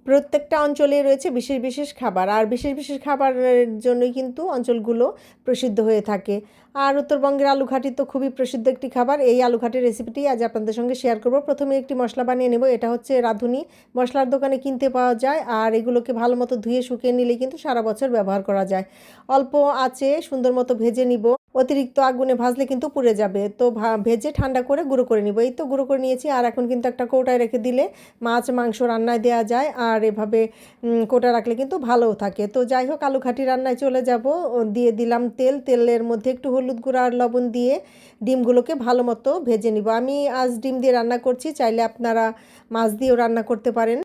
প্রত্যেকটা অঞ্চলে রয়েছে বিশেষ বিশেষ খাবার, আর বিশেষ বিশেষ খাবারের জন্যই কিন্তু অঞ্চলগুলো প্রসিদ্ধ হয়ে থাকে। আর উত্তরবঙ্গের আলুঘাটি তো খুবই প্রসিদ্ধ একটি খাবার। এই আলুঘাটির রেসিপিটি আজ আপনাদের সঙ্গে শেয়ার করব। প্রথমে একটি মশলা বানিয়ে নেব। এটা হচ্ছে রাঁধুনি মশলার দোকানে কিনতে পাওয়া যায়, আর এগুলোকে ভালো মতো ধুয়ে শুকিয়ে নিলে কিন্তু সারা বছর ব্যবহার করা যায়। অল্প আঁচে সুন্দর মতো ভেজে নিব। অতিরিক্ত আগুনে ভাজলে কিন্তু পুড়ে যাবে, তো ভেজে ঠান্ডা করে গুঁড়ো করে নিব। এই তো গুঁড়ো করে নিয়েছি, আর এখন কিন্তু একটা কৌটায় রেখে দিলে মাছ মাংস রান্নায় দেওয়া যায়, আর এভাবে কোটা রাখলে কিন্তু ভালোও থাকে। তো যাই হোক, আলুঘাটি রান্নায় চলে যাব। দিয়ে দিলাম তেল, তেলের মধ্যে একটু হলুদ গুঁড়া আর লবণ দিয়ে ডিমগুলোকে ভালো মতো ভেজে নিব। আমি আজ ডিম দিয়ে রান্না করছি, চাইলে আপনারা মাছ দিয়েও রান্না করতে পারেন।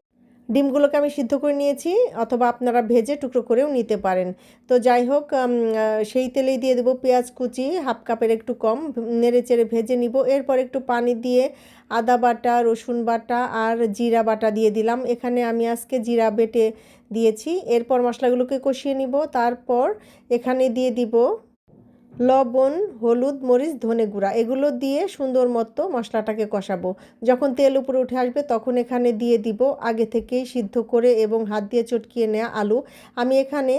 ডিমগুলোকে আমি সিদ্ধ করে নিয়েছি, অথবা আপনারা ভেজে টুকরো করেও নিতে পারেন। তো যাই হোক, সেই তেলেই দিয়ে দেবো পেঁয়াজ কুচি, হাফ কাপের একটু কম, নেড়ে চেড়ে ভেজে নিব। এরপর একটু পানি দিয়ে আদা বাটা, রসুন বাটা আর জিরা বাটা দিয়ে দিলাম। এখানে আমি আজকে জিরা বেটে দিয়েছি। এরপর মশলাগুলোকে কষিয়ে নিব। তারপর এখানে দিয়ে দিব লবণ, হলুদ, মরিচ, ধনে গুঁড়া, এগুলো দিয়ে সুন্দর মতো মশলাটাকে কষাবো। যখন তেল উপরে উঠে আসবে তখন এখানে দিয়ে দিব আগে থেকেই সিদ্ধ করে এবং হাত দিয়ে চটকিয়ে নেওয়া আলু। আমি এখানে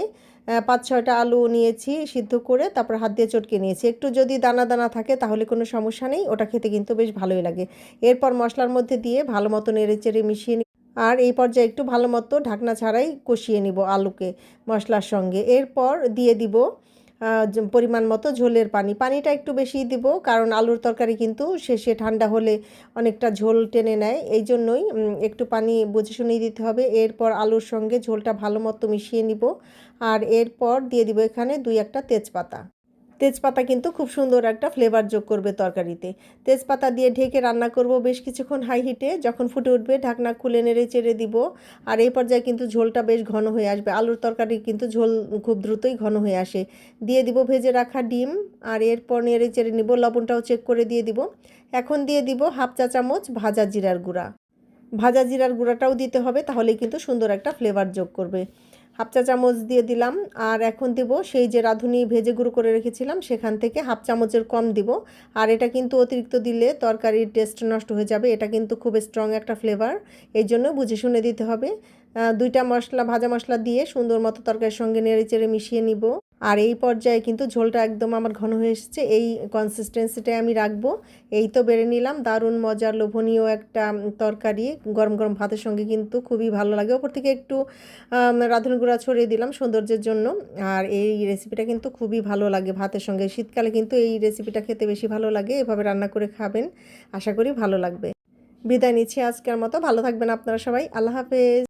5-6টা আলু নিয়েছি সিদ্ধ করে, তারপর হাত দিয়ে চটকে নিয়েছি। একটু যদি দানা দানা থাকে তাহলে কোনো সমস্যা নেই, ওটা খেতে কিন্তু বেশ ভালোই লাগে। এরপর মশলার মধ্যে দিয়ে ভালো মতো নেড়ে চেড়ে মিশিয়ে নিই। আর এই পর্যায়ে একটু ভালো মতো ঢাকনা ছাড়াই কষিয়ে নিব আলুকে মশলার সঙ্গে। এরপর দিয়ে দিব পরিমাণ মতো ঝোলের পানি। পানিটা একটু বেশিই দিব, কারণ আলুর তরকারি কিন্তু শেষে ঠান্ডা হলে অনেকটা ঝোল টেনে নেয়, এই জন্যই একটু পানি বুঝে শুনেই দিতে হবে। এরপর আলুর সঙ্গে ঝোলটা ভালো মতো মিশিয়ে নিব। আর এরপর দিয়ে দিব এখানে 2-1টা তেজপাতা। তেজপাতা কিন্তু খুব সুন্দর একটা ফ্লেভার যোগ করবে তরকারিতে। তেজপাতা দিয়ে ঢেকে রান্না করব বেশ কিছুক্ষণ হাই হিটে। যখন ফুটে উঠবে ঢাকনা খুলে নেড়ে চেড়ে দিব। আর এই পর্যায়ে কিন্তু ঝোলটা বেশ ঘন হয়ে আসবে। আলুর তরকারি কিন্তু ঝোল খুব দ্রুতই ঘন হয়ে আসে। দিয়ে দিব ভেজে রাখা ডিম, আর এরপর নেড়ে চেড়ে নিব। লবণটাও চেক করে দিয়ে দিব। এখন দিয়ে দিব হাফ চা চামচ ভাজা জিরার গুঁড়া। ভাজা জিরার গুঁড়াটাও দিতে হবে, তাহলেই কিন্তু সুন্দর একটা ফ্লেভার যোগ করবে। হাফ চা চামচ দিয়ে দিলাম। আর এখন দেব সেই যে রাঁধুনি ভেজে গুঁড়ো করে রেখেছিলাম সেখান থেকে হাফ চামচের কম দিব। আর এটা কিন্তু অতিরিক্ত দিলে তরকারির টেস্ট নষ্ট হয়ে যাবে, এটা কিন্তু খুব স্ট্রং একটা ফ্লেভার, এই জন্য বুঝে শুনে দিতে হবে। 2টা মশলা, ভাজা মশলা দিয়ে সুন্দর মতো তরকারির সঙ্গে নেড়ে চেড়ে মিশিয়ে নিব। আর এই পর্যায়ে কিন্তু ঝোলটা একদম আমার ঘন হয়ে এসেছে, এই কনসিস্টেন্সিটাই আমি রাখবো। এই তো বেড়ে নিলাম। দারুণ মজার লোভনীয় একটা তরকারি গরম গরম ভাতের সঙ্গে কিন্তু খুবই ভালো লাগে। ওপর থেকে একটু রাঁধুনি গুঁড়া ছড়িয়ে দিলাম সৌন্দর্যের জন্য। আর এই রেসিপিটা কিন্তু খুবই ভালো লাগে ভাতের সঙ্গে। শীতকালে কিন্তু এই রেসিপিটা খেতে বেশি ভালো লাগে। এভাবে রান্না করে খাবেন, আশা করি ভালো লাগবে। বিদায় নিচ্ছি আজকের মতো। ভালো থাকবেন আপনারা সবাই। আল্লাহ হাফেজ।